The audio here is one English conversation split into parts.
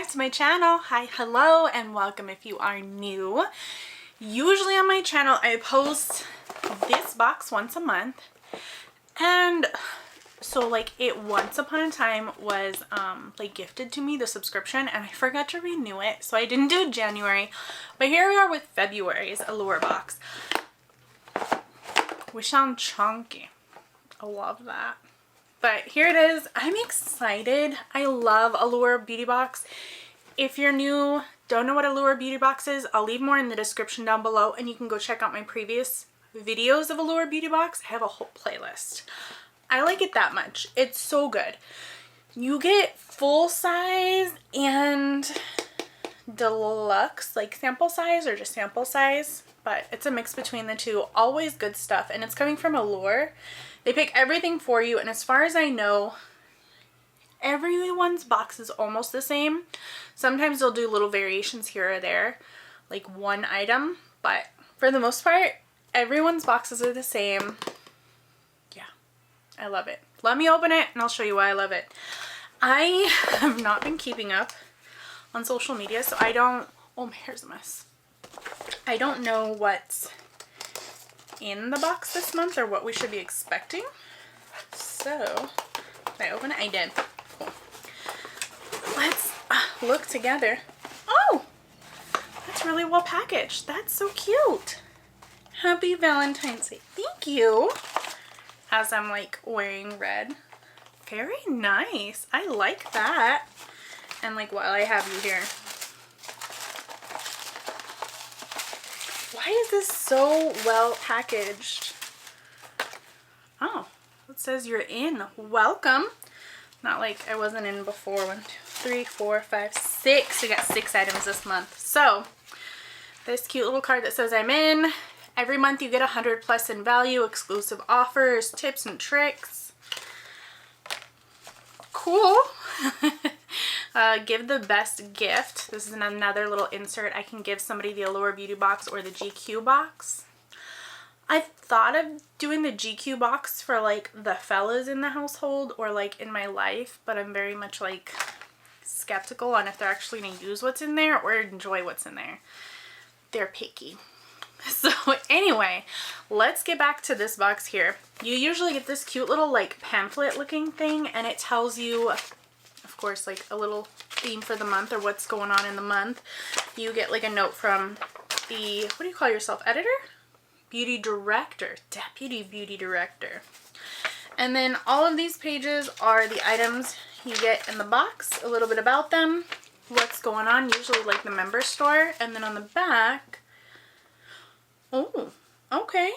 back to my channel. Hi, hello, and welcome if you are new. Usually on my channel I post this box once a month, and so like it once upon a time was like gifted to me, the subscription, and I forgot to renew it, so I didn't do January, but here we are with February's Allure box. We sound chunky. I love that. But here it is. I'm excited. I love Allure Beauty Box. If you're new, don't know what Allure Beauty Box is, I'll leave more in the description down below, and you can go check out my previous videos of Allure Beauty Box. I have a whole playlist. I like it that much. It's so good. You get full size and deluxe, like sample size or just sample size, but it's a mix between the two. Always good stuff, and it's coming from Allure. They pick everything for you, and as far as I know, everyone's box is almost the same. Sometimes they'll do little variations here or there, like one item, but for the most part, everyone's boxes are the same. Yeah, I love it. Let me open it and I'll show you why I love it. I have not been keeping up on social media, so I don't, oh, my hair's a mess. I don't know what's in the box this month or what we should be expecting. So, did I open it? I did. Cool. Let's look together. Oh, that's really well packaged. That's so cute. Happy Valentine's Day. Thank you. As I'm like wearing red. Very nice. I like that. And like while I have you here, why is this so well packaged? Oh, it says you're in. Welcome. Not like I wasn't in before. 1, 2, 3, 4, 5, 6. We got 6 items this month. So this cute little card that says I'm in. Every month you get 100 plus in value, exclusive offers, tips and tricks. Cool. Give the best gift. This is another little insert. I can give somebody the Allure Beauty Box or the GQ box. I've thought of doing the GQ box for like the fellas in the household or like in my life, but I'm very much like skeptical on if they're actually going to use what's in there or enjoy what's in there. They're picky. So anyway, let's get back to this box here. You usually get this cute little like pamphlet looking thing, and it tells you, of course, like a little theme for the month or what's going on in the month. You get like a note from the, what do you call yourself, editor? Beauty director, deputy beauty director. And then all of these pages are the items you get in the box, a little bit about them, what's going on, usually like the member store. And then on the back, oh, okay,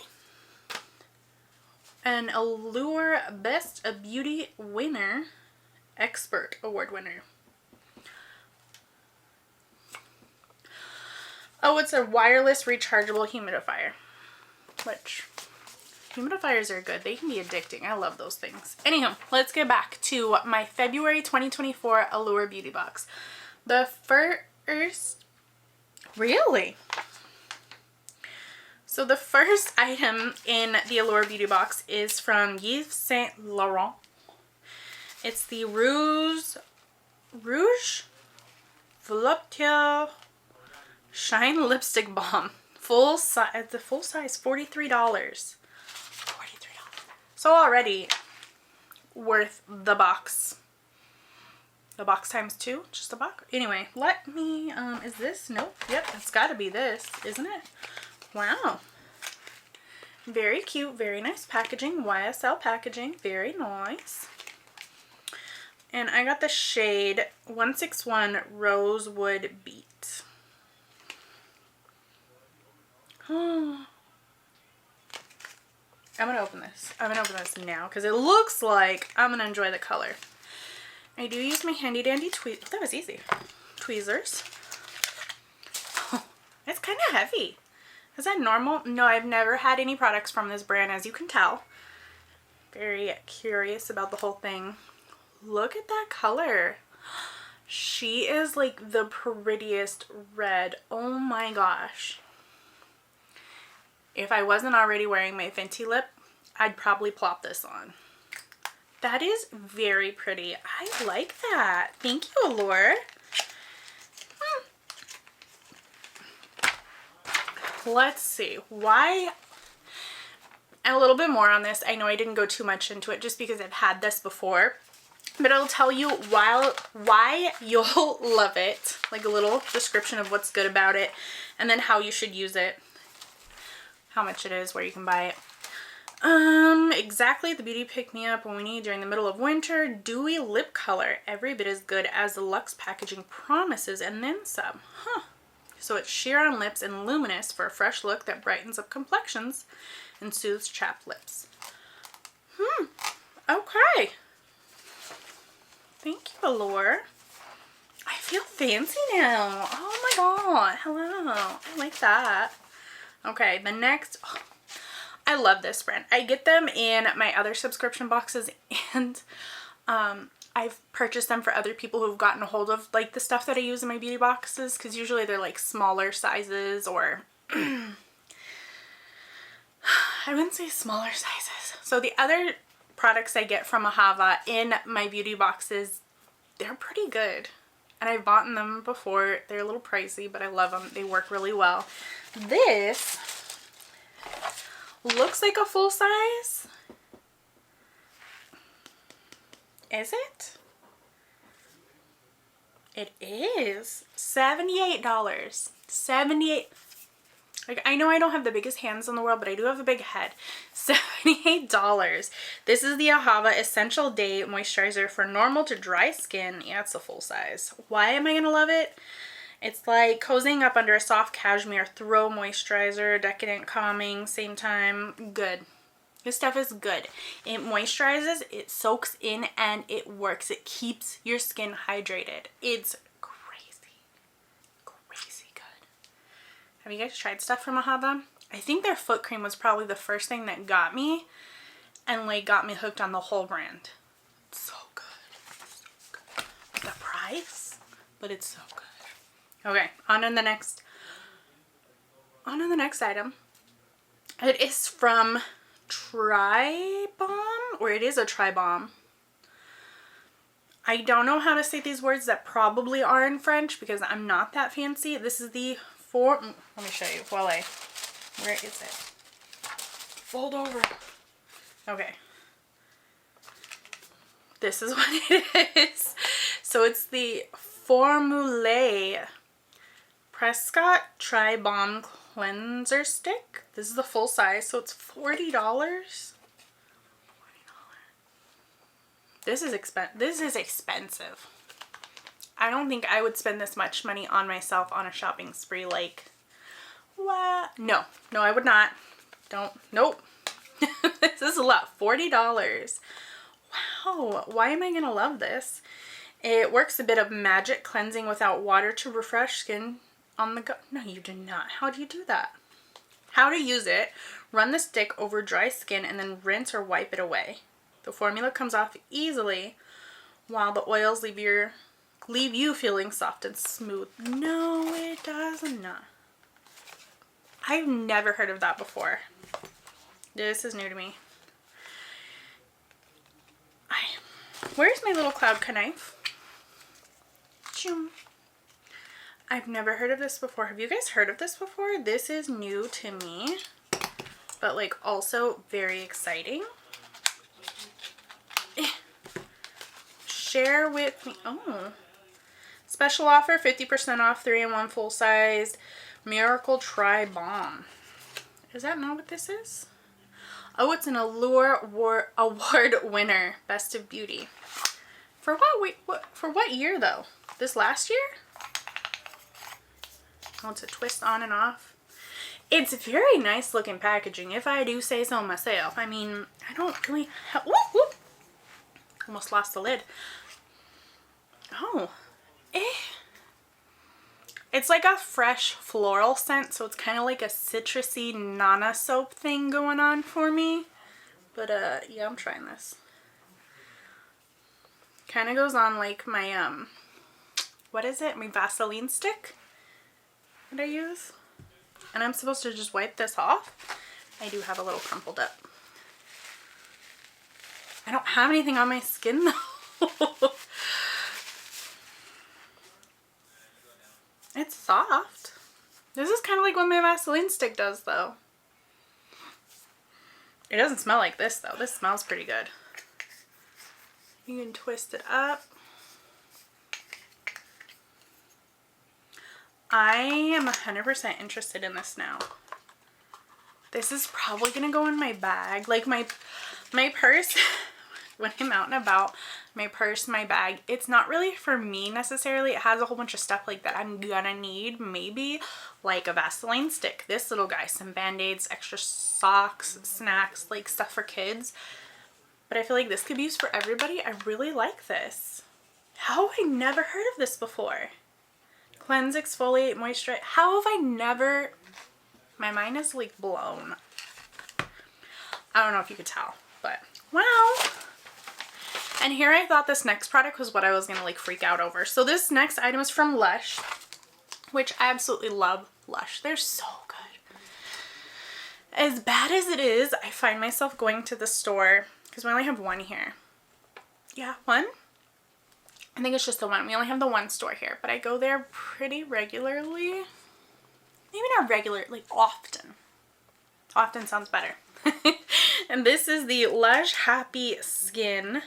an Allure Best Beauty winner, expert award winner. Oh, it's a wireless rechargeable humidifier, which humidifiers are good. They can be addicting. I love those things. Anyhow, let's get back to my February 2024 Allure Beauty Box. The first, really? So the first item in the Allure Beauty Box is from Yves Saint Laurent. It's the ROUGE Volupte Shine Lipstick Balm. Full size, it's a full size, $43. $43. So already worth the box. The box times 2, just a box. Anyway, let me, is this? Nope. Yep, it's gotta be this, isn't it? Wow. Very cute, very nice packaging. YSL packaging, very nice. And I got the shade 161 Rosewood Beet. Oh. I'm gonna open this. I'm gonna open this now because it looks like I'm gonna enjoy the color. I do use my handy dandy tweezers. That was easy. Tweezers. Oh, it's kind of heavy. Is that normal? No, I've never had any products from this brand, as you can tell. Very curious about the whole thing. Look at that color. She is like the prettiest red. Oh my gosh. If I wasn't already wearing my Fenty lip, I'd probably plop this on. That is very pretty. I like that. Thank you, Allure. let's see. Why? And a little bit more on this. I know I didn't go too much into it just because I've had this before. But it'll tell you why you'll love it. Like a little description of what's good about it. And then how you should use it. How much it is, where you can buy it. Exactly the beauty pick-me-up we need during the middle of winter. Dewy lip color. Every bit as good as the Luxe packaging promises, and then some. Huh. So it's sheer on lips and luminous for a fresh look that brightens up complexions and soothes chapped lips. Okay. Thank you, Allure. I feel fancy now. Oh my god. Hello. I like that. Okay, the next... Oh, I love this brand. I get them in my other subscription boxes, and I've purchased them for other people who've gotten a hold of like the stuff that I use in my beauty boxes, because usually they're like smaller sizes, or I wouldn't say smaller sizes. So the other products I get from AHAVA in my beauty boxes, they're pretty good. And I've bought them before. They're a little pricey, but I love them. They work really well. This looks like a full size. Is it? It is $78. $78. Like, I know I don't have the biggest hands in the world, but I do have a big head. $78. This is the AHAVA Essential Day Moisturizer for normal to dry skin. Yeah, it's a full size. Why am I gonna love it? It's like cozying up under a soft cashmere throw moisturizer, decadent, calming, same time, good. This stuff is good. It moisturizes, it soaks in, and it works. It keeps your skin hydrated. It's crazy, crazy good. Have you guys tried stuff from AHAVA? I think their foot cream was probably the first thing that got me, and like got me hooked on the whole brand. It's so good. So good. The price, but it's so good. Okay, on to the next item. It is from TRI-BALM, or it is a TRI-BALM. I don't know how to say these words that probably are in French because I'm not that fancy. This is the let me show you. Voila. Where is it? Fold over. Okay. This is what it is. So it's the FORMULAE PRESCOTT TRI-BALM Cleanser Stick. This is the full size, so it's $40. $40. This is expensive. I don't think I would spend this much money on myself on a shopping spree. Like, what? No, I would not. Nope. This is a lot. $40. Wow. Why am I gonna love this? It works a bit of magic, cleansing without water to refresh skin on the go. No, you do not. How do you do that? How to use it. Run the stick over dry skin and then rinse or wipe it away. The formula comes off easily while the oils leave you feeling soft and smooth. No, it does not. I've never heard of that before. This is new to me. Where's my little cloud knife? I've never heard of this before. Have you guys heard of this before? This is new to me, but like also very exciting. Share with me. Oh, special offer, 50% off 3-in-1 full size Miracle TRI-BALM. Is that not what this is? Oh, it's an Allure award winner, Best of Beauty. For what year though? This last year? Oh, it's a twist on and off. It's very nice looking packaging, if I do say so myself. I mean, I don't really have... Whoop, whoop. Almost lost the lid. Oh. It's like a fresh floral scent, so it's kind of like a citrusy Nana soap thing going on for me. But, yeah, I'm trying this. Kind of goes on like my, what is it? My Vaseline stick that I use. And I'm supposed to just wipe this off. I do have a little crumpled up. I don't have anything on my skin though. It's soft. This is kind of like what my Vaseline stick does though. It doesn't smell like this though. This smells pretty good. You can twist it up. I am 100% interested in this now. This is probably gonna go in my bag. Like my purse, when I'm out and about, my purse, my bag, it's not really for me necessarily. It has a whole bunch of stuff like that I'm gonna need, maybe like a Vaseline stick, this little guy, some band-aids, extra socks, snacks, like stuff for kids. But I feel like this could be used for everybody. I really like this. How have I never heard of this before? Cleanse, exfoliate, moisturize. How have I never... My mind is like blown. I don't know if you could tell, but wow. And here I thought this next product was what I was gonna like freak out over. So this next item is from LUSH, which I absolutely love LUSH. They're so good. As bad as it is, I find myself going to the store, because we only have one here. Yeah, one? I think it's just the one. We only have the one store here, but I go there pretty regularly. Maybe not regular, like often. Often sounds better. And this is the LUSH Happy Skin.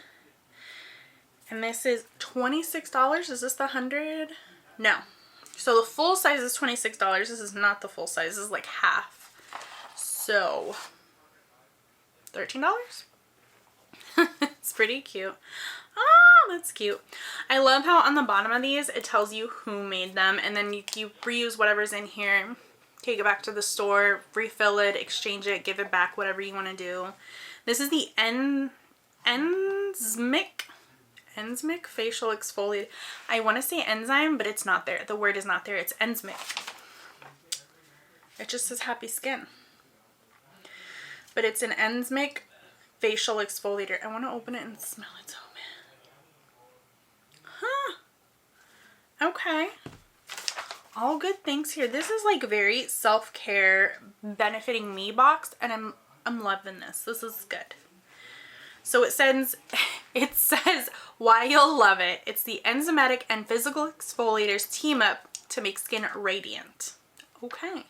And this is $26. Is this the 100? No. So the full size is $26. This is not the full size. This is like half. So $13? It's pretty cute. Oh, that's cute. I love how on the bottom of these it tells you who made them, and then you reuse whatever's in here, take it back to the store, refill it, exchange it, give it back, whatever you want to do. This is the Enzmic facial exfoliate. I want to say enzyme, but it's not there. The word is not there. It's Enzmic. It just says happy skin. But it's an Enzmic facial exfoliator. I want to open it and smell it so bad. Huh. Okay. All good things here. This is like very self-care, benefiting me box, and I'm loving this. This is good. So it says why you'll love it. It's the enzymatic and physical exfoliators team up to make skin radiant. Okay.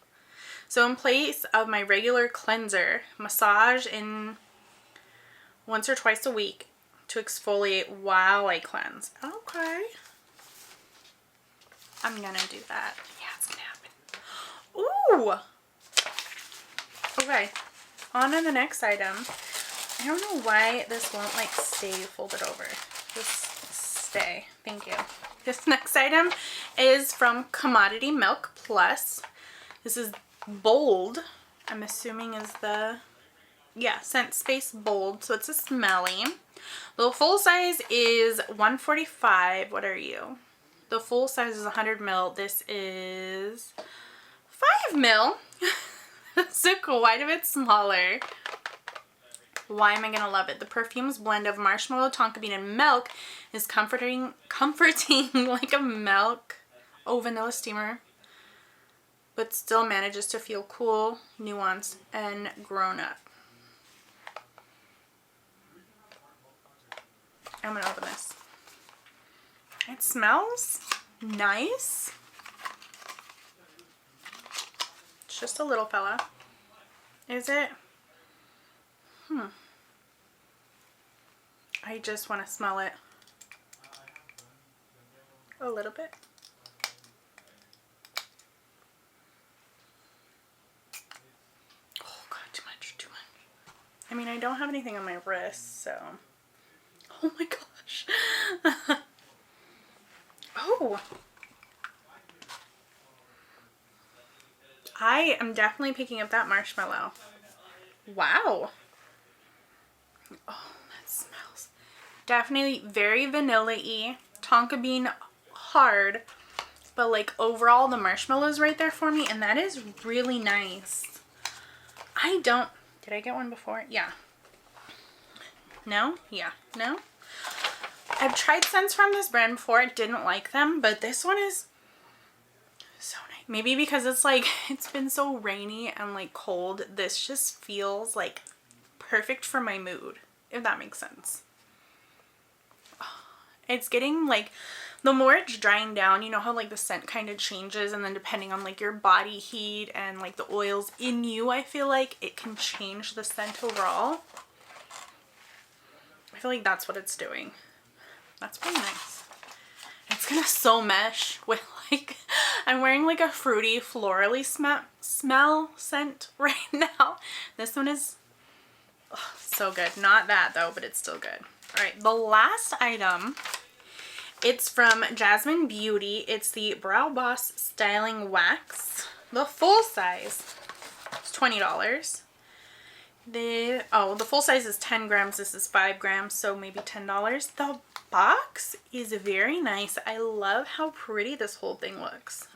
So in place of my regular cleanser, massage in once or twice a week to exfoliate while I cleanse. Okay. I'm gonna do that. Yeah, it's gonna happen. Ooh! Okay, on to the next item. I don't know why this won't like stay folded over. Just stay. Thank you. This next item is from Commodity Milk Plus. This is Bold. I'm assuming is the... Yeah, Scent Space Bold. So it's a smelly. The full size is $145. What are you? The full size is 100 ml. This is 5 ml. So quite a bit smaller. Why am I gonna love it? The perfume's blend of marshmallow, tonka bean, and milk is comforting like a milk vanilla steamer, but still manages to feel cool, nuanced, and grown up. I'm gonna open this. It smells nice. It's just a little fella. Is it? I just want to smell it a little bit. Oh god, too much. I mean, I don't have anything on my wrist, so... Oh my gosh. Oh. I am definitely picking up that marshmallow. Wow. Oh, that smells definitely very vanilla-y. Tonka bean hard, but like overall the marshmallow's right there for me, and that is really nice. Did I get one before? Yeah. No? Yeah. No? I've tried scents from this brand before. I didn't like them, but this one is so nice. Maybe because it's like, it's been so rainy and like cold. This just feels like perfect for my mood, if that makes sense. It's getting like the more it's drying down, you know how like the scent kind of changes, and then depending on like your body heat and like the oils in you, I feel like it can change the scent overall. I feel like that's what it's doing. That's pretty nice. It's gonna so mesh with like, I'm wearing like a fruity florally smell scent right now. This one is so good. Not that though, but it's still good. All right, the last item, it's from Jasmine Beauty. It's the Brow Boss Styling Wax, the full size. It's $20. The full size is 10 grams. This is 5 grams, so maybe $10. The box is very nice. I love how pretty this whole thing looks.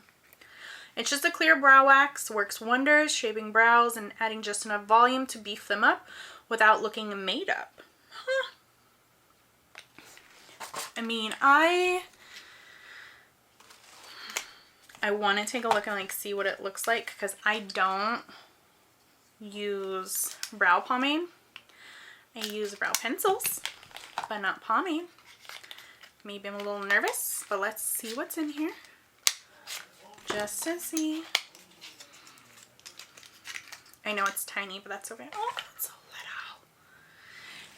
It's just a clear brow wax, works wonders, shaping brows and adding just enough volume to beef them up without looking made up. Huh. I mean, I want to take a look and like see what it looks like, because I don't use brow pomade. I use brow pencils, but not pomade. Maybe I'm a little nervous, but let's see what's in here. Just to see. I know it's tiny, but that's okay. Oh, it's so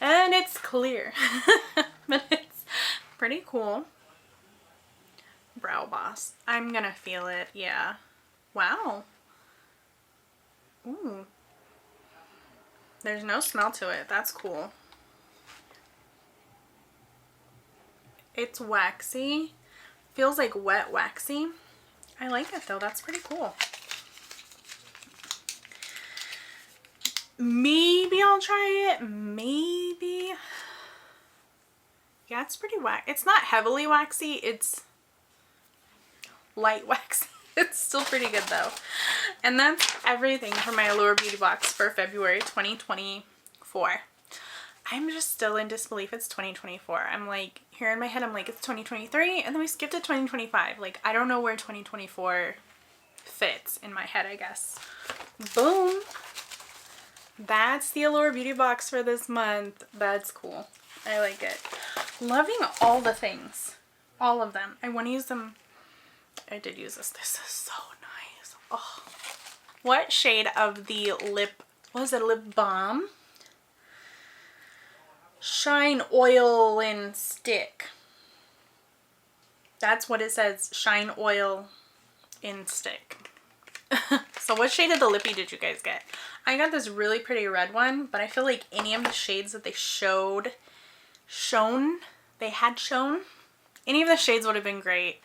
little. And it's clear. But it's pretty cool. Brow Boss. I'm gonna feel it, yeah. Wow. Ooh. There's no smell to it. That's cool. It's waxy. Feels like wet waxy. I like it though. That's pretty cool. Maybe I'll try it. Maybe. Yeah, it's pretty waxy. It's not heavily waxy. It's light waxy. It's still pretty good though. And that's everything for my Allure Beauty Box for February 2024. I'm just still in disbelief it's 2024. I'm like, here in my head, I'm like, it's 2023, and then we skipped to 2025. Like, I don't know where 2024 fits in my head, I guess. Boom. That's the Allure Beauty Box for this month. That's cool. I like it. Loving all the things. All of them. I want to use them. I did use this. This is so nice. Oh. What shade of the lip, what was it, lip balm? Shine Oil and Stick. That's what it says. Shine Oil in Stick. So what shade of the lippy did you guys get? I got this really pretty red one, but I feel like any of the shades that they had shown, any of the shades would have been great.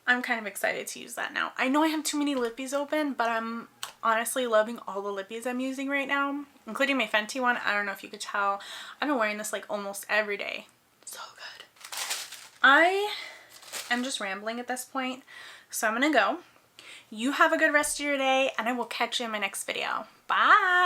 I'm kind of excited to use that now. I know I have too many lippies open, but I'm honestly loving all the lippies I'm using right now, including my Fenty one. I don't know if you could tell. I've been wearing this like almost every day. So good. I am just rambling at this point, so I'm gonna go. You have a good rest of your day, and I will catch you in my next video. Bye!